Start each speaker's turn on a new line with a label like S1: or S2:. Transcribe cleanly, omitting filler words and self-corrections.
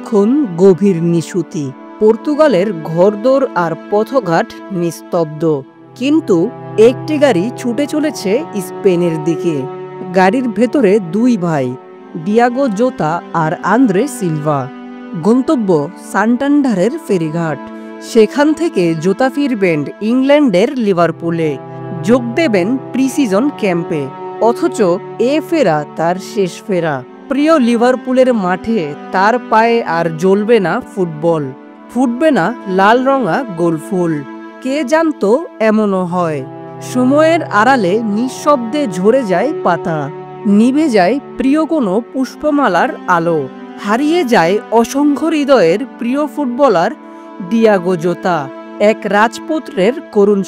S1: ততক্ষণ গভীর নিশুতি। পর্তুগালের ঘরদোর আর পথঘাট নিস্তব্ধ, কিন্তু একটি গাড়ি ছুটে চলেছে স্পেনের দিকে। গাড়ির ভেতরে দুই ভাই, ডিয়াগো জোতা আর আন্দ্রে সিলভা। গন্তব্য সান্টান্ডারের ফেরিঘাট। সেখান থেকে জোতা ফিরবেন ইংল্যান্ডের লিভারপুলে, যোগ দেবেন প্রি-সিজন ক্যাম্পে। অথচ এ ফেরা তার শেষ ফেরা। প্রিয় লিভারপুলের মাঠে তার পায়ে আর জ্বলবে না ফুটবল, ফুটবে না লাল রঙা গোলফুল। কে জানতো এমনও হয়। সময়ের আড়ালে নিঃশব্দে ঝরে যায় পাতা, নিভে যায় প্রিয় কোনো পুষ্পমালার আলো, হারিয়ে যায় অসংখ্য হৃদয়ের প্রিয় ফুটবলার ডিয়াগো জোতা। এক রাজপুত্রের করুণ